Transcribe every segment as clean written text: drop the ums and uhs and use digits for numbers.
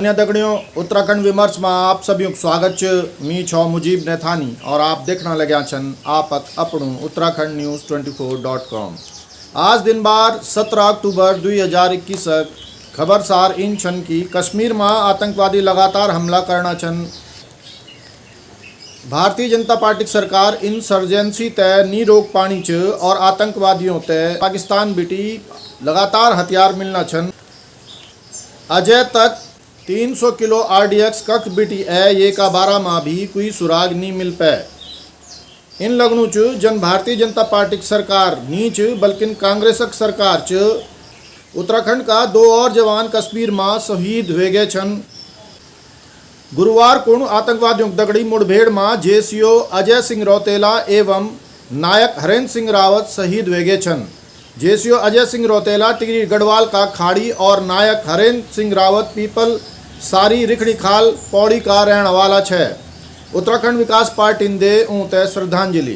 अन्य दगड़ियों उत्तराखंड विमर्श में आप सभी को स्वागत छ। मी छो मुजीब नेथानी और आप देखना लग्या छन आपक अपनू उत्तराखंड न्यूज़ 24.com। आज दिन बार 17 अक्टूबर 2021 खबरसार इन छन की कश्मीर में आतंकवादी लगातार हमला करना छन। भारतीय जनता पार्टी सरकार इंसर्जेंसी तय नी रोक पानी छ और आतंकवादियों तय पाकिस्तान बिटी लगातार हथियार मिलना छन। अजय तक 300 किलो RDX कख बिटी है ये का 12 माह भी कोई सुराग नहीं मिल पाए। इन लगनू च जन भारतीय जनता पार्टी की सरकार नीच बल्कि कांग्रेस सरकार च उत्तराखंड का 2 और जवान कश्मीर में शहीद हुए गए छन। गुरुवार को आतंकवादियों की दगड़ी मुठभेड़ में JCO अजय सिंह रौतेला एवं नायक हरेंद्र सिंह रावत शहीद हुए गए छन। JCO अजय सिंह रौतेला टिकरी गढ़वाल का खाड़ी और नायक हरेंद्र सिंह रावत पीपल सारी रिखड़ी खाल पौड़ी का रहने वाला है। उत्तराखंड विकास पार्टी ने दे ऊँते श्रद्धांजलि।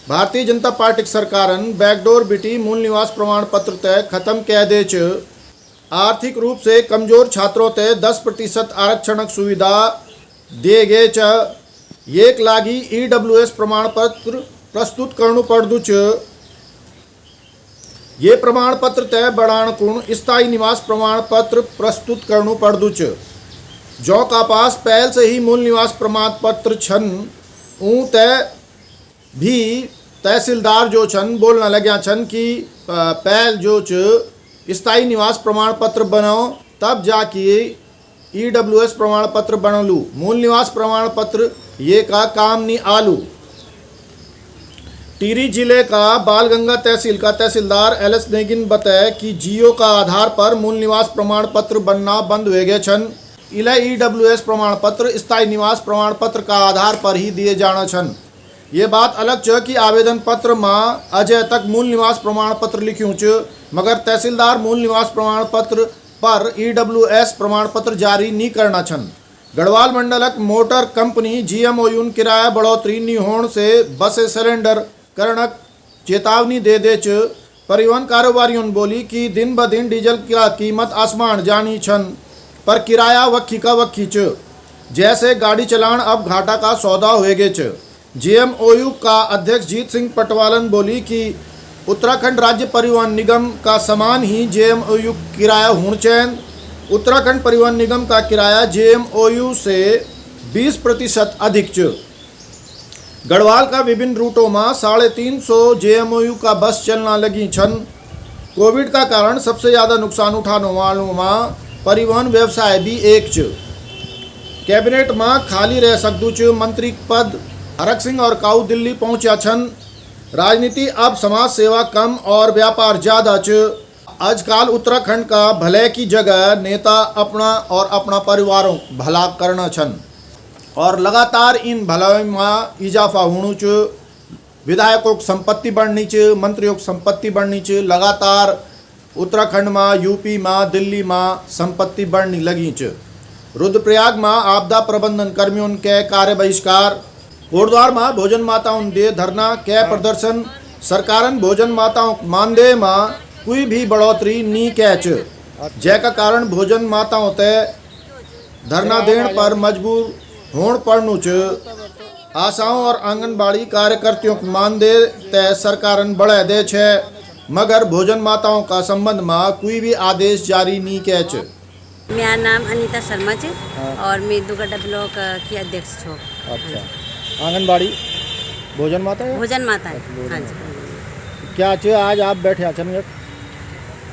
भारतीय जनता पार्टी सरकारन बैकडोर बिटी मूल निवास प्रमाण पत्र तय खत्म कह दे च आर्थिक रूप से कमजोर छात्रों तय 10% आरक्षण सुविधा दे गे च एक लागी EWS प्रमाण पत्र प्रस्तुत करनु पड़दु च। ये प्रमाण पत्र तय बढ़ाण कुण स्थायी निवास प्रमाण पत्र प्रस्तुत करनु पड़दु च। जो का पास पहल से ही मूल निवास प्रमाण पत्र छन ऊँ तय भी तहसीलदार जो छन बोलना लग्या छन कि पहल जो च स्थायी निवास प्रमाण पत्र बनाओ तब जाके EWS प्रमाण पत्र बनलू। मूल निवास प्रमाण पत्र ये का काम नहीं आलू। टिहरी जिले का बालगंगा तहसील का तहसीलदार LS नेगिन बताए कि जियो का आधार पर मूल निवास प्रमाण पत्र बनना बंद हो गए छन। इला EWS प्रमाण पत्र स्थायी निवास प्रमाण पत्र का आधार पर ही दिए जाना छन। ये बात अलग छ कि आवेदन पत्र में अजय तक मूल निवास प्रमाण पत्र लिख्यूं च मगर तहसीलदार मूल निवास प्रमाण पत्र पर EWS प्रमाण पत्र जारी नहीं करना छन। गढ़वाल मंडलक मोटर कंपनी GMOU किराया बढ़ोतरी नहीं होने से बसें सरेंडर करणक चेतावनी दे दे च। परिवहन कारोबारियों ने बोली कि दिन ब दिन डीजल की कीमत आसमान जानी छन पर किराया वक्खी का वक्खी च। जैसे गाड़ी चलान अब घाटा का सौदा हुए गे च। GMOU का अध्यक्ष जीत सिंह पटवालन बोली कि उत्तराखंड राज्य परिवहन निगम का समान ही GMOU किराया होना चाहिए। उत्तराखंड परिवहन निगम का किराया GMOU से 20% अधिक च। गढ़वाल का विभिन्न रूटों में 350 GMOU का बस चलना लगी छन। कोविड का कारण सबसे ज़्यादा नुकसान उठाने वालों में परिवहन व्यवसाय भी एक च। कैबिनेट में खाली रह सकदू च मंत्री पद हरक सिंह और काऊ दिल्ली पहुंचा छन। राजनीति अब समाज सेवा कम और व्यापार ज़्यादा च। आजकल उत्तराखंड का भले की जगह नेता अपना और अपना परिवारों भला करना छन और लगातार इन भलाई में इजाफा होनु च। विधायकों की संपत्ति बढ़नी च, मंत्रियों की संपत्ति बढ़नी च। लगातार उत्तराखंड में, यूपी में, दिल्ली में संपत्ति बढ़ने लगी च। रुद्रप्रयाग में आपदा प्रबंधन कर्मियों के कार्य बहिष्कार। कोटद्वार में भोजन माताओं दे धरना के प्रदर्शन। सरकारन भोजन माताओं मानदेय में कोई भी बढ़ोतरी नहीं कै च जैका कारण भोजन माताओं तय धरना देने पर मजबूर होण पड़नु च। आशाओं और आंगनबाड़ी कार्यकर्तियों को मानदेय तय सरकारन बढ़ा दे छे मगर भोजन माताओं का संबंध में कोई भी आदेश जारी नहीं कै च। मेरा नाम अनीता शर्मा च और मैं दुगड्डा ब्लॉक की अध्यक्ष छो। अच्छा, आंगनबाड़ी भोजन माता है? भोजन माता है, हाँ जी। क्या च आज आप बैठे छन?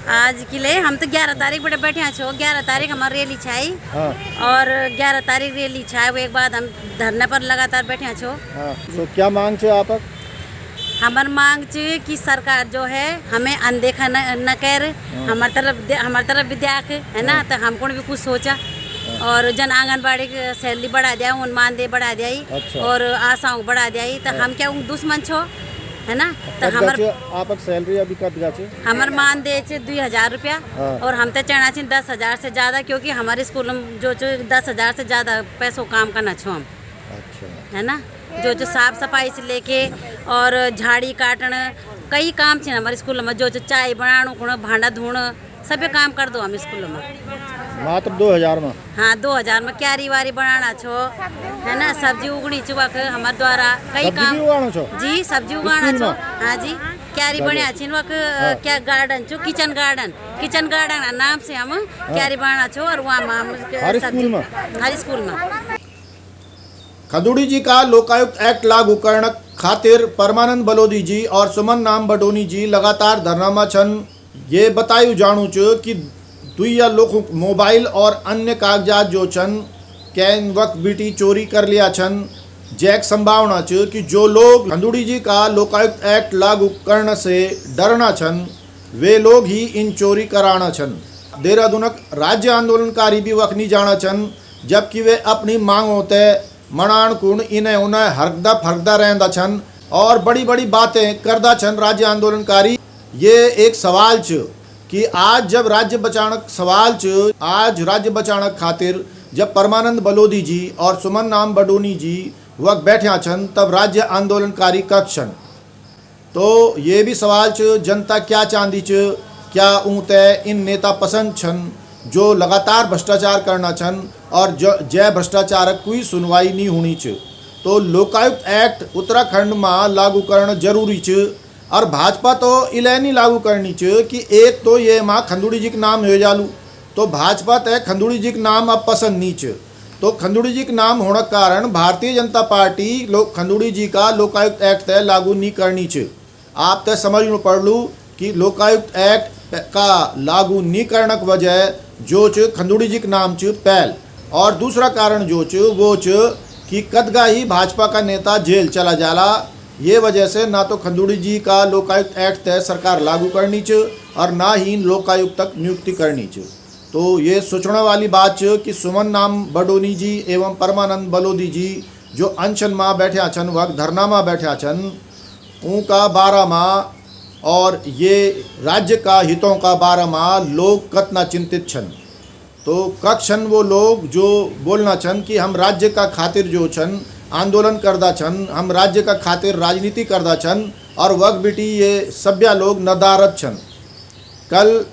आज के लिए हम तो 11 तारीख बड़े बैठे छो। 11 तारीख हमारी रैली छाई। हाँ। और 11 तारीख रैली छाई वो एक बाद हम धरने पर लगातार बैठे छो। हाँ। तो क्या मांग छे आप? हमार मांग च कि सरकार जो है हमें अनदेखा न कर हमार तरफ भी देख है ना, तो हमको भी कुछ सोचा और जन आंगनबाड़ी की सैलरी बढ़ा दिया, उन मानदेय बढ़ा दिया। अच्छा। और आशाओं बढ़ा दिया तो हम क्या दुश्मन छो है ना। तो हमार आप सैलरी अभी कब हमार मानदेय 2000 रुपया और हम तो चढ़ना चाहिए 10,000 से ज़्यादा क्योंकि हमारे स्कूल में जो 10,000 से ज़्यादा पैसों काम करना छो हम। अच्छा। है ना, जो साफ सफाई से लेके और झाड़ी काटन कई काम छे हमारे स्कूल में। जो चाय बनाणु भांडा धोण सभी काम कर दो हम स्कूल में। मात्र 2000 में। हाँ 2000 में क्यारी वारी बनाना छो है ना, सब्जी उगनी चुवक हमारे द्वारा कई सब्जी काम भी उगाना छो? जी सब्जी उगाना स्कूल छो। में? हाँ जी क्यारी बनया छिन वक क्या गार्डन छो, किचन गार्डन नाम से हम क्यारी बनाना छो और वहाँ हम हर सब्जी स्कूल में? हर स्कूल में। खंदुड़ी जी का लोकायुक्त एक्ट लागू करण खातिर परमानंद बलोदी जी और सुमन नाम बडोनी जी लगातार धरना में छन। ये बतायु जाणु च कि दुई या लोग मोबाइल और अन्य कागजात जो छन कैन वक्त बीटी चोरी कर लिया छन। जैक संभावना च कि जो लोग खंदुड़ी जी का लोकायुक्त एक्ट लागू करने से डरना छन वे लोग ही इन चोरी कराना छन। देहरादूनक राज्य आंदोलनकारी भी वख नहीं जाना छन, जबकि वे अपनी मांगों तय मनाण कुण इन्हें उन्हें हरकदा रहंदा छन और बड़ी बड़ी बातें करदा छन राज्य आंदोलनकारी। ये एक सवाल च कि आज जब राज्य बचाणक सवाल च, आज राज्य बचाणक खातिर जब परमानंद बलोदी जी और सुमन नाम बडोनी जी वक्त बैठ्या छन तब राज्य आंदोलनकारी कख छन। तो ये भी सवाल च जनता क्या चांदी च, क्या ऊँते इन नेता पसंद छन जो लगातार भ्रष्टाचार करना छन और जय भ्रष्टाचारक कोई सुनवाई नहीं होनी च। तो लोकायुक्त एक्ट उत्तराखंड में लागू करना जरूरी च और भाजपा तो इले नहीं लागू करनी च कि एक तो ये माँ खंदुड़ी जी के नाम हो जालू, तो भाजपा तय खंदुड़ी जी के नाम अब पसंद नहीं च। तो खंदुड़ी जी के नाम होने के कारण भारतीय जनता पार्टी खंदुड़ी जी का लोकायुक्त एक्ट तय लागू नहीं करनी च। आप तय समझ में पढ़ लूँ कि लोकायुक्त एक्ट का लागू नहीं करने की वजह जो च खंदुड़ी जी के नाम च पहल, और दूसरा कारण जो च वो च कि कदगा ही भाजपा का नेता जेल चला जाला। ये वजह से ना तो खंदुड़ी जी का लोकायुक्त एक्ट तय सरकार लागू करनी च और ना ही लोकायुक्त तक नियुक्ति करनी च। तो ये सोचने वाली बात च कि सुमन नाम बडोनी जी एवं परमानंद बलोदी जी जो अनशन में बैठा छन वक्त धरना में बैठा छन उनका बारा में और ये राज्य का हितों का बारा में लोग कतना चिंतित छन। तो कख छन वो लोग जो बोलना छन कि हम राज्य का खातिर जो छन आंदोलन करदा छन, हम राज्य का खातिर राजनीति करदा छन और वक्त बेटी ये सभ्या लोग नदारत छन। कल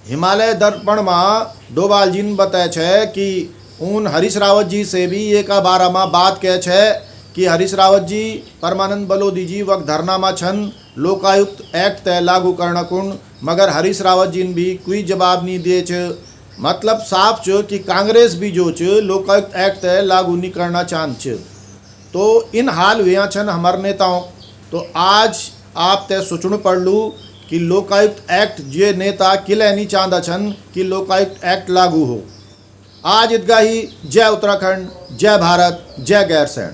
हिमालय दर्पण में डोभाल जी ने बताया छे कि उन हरीश रावत जी से भी ये का बारा में बात कहे छे कि हरीश रावत जी परमानंद बलोदी जी वक्त धरना में छन लोकायुक्त एक्ट तय लागू करना कुण, मगर हरीश रावत जी ने भी कोई जवाब नहीं दिए छे। मतलब साफ च कि कांग्रेस भी जो च लोकायुक्त एक्ट तय लागू नहीं करना चाहत छ। तो इन हाल हुआ छन हमारे नेताओं। तो आज आप तय सोचणु पड़लू कि लोकायुक्त एक्ट ये नेता किले नहीं चाहता छन कि लोकायुक्त एक्ट लागू हो। आज इतगा ही। जय उत्तराखंड, जय भारत, जय गैरसैंण।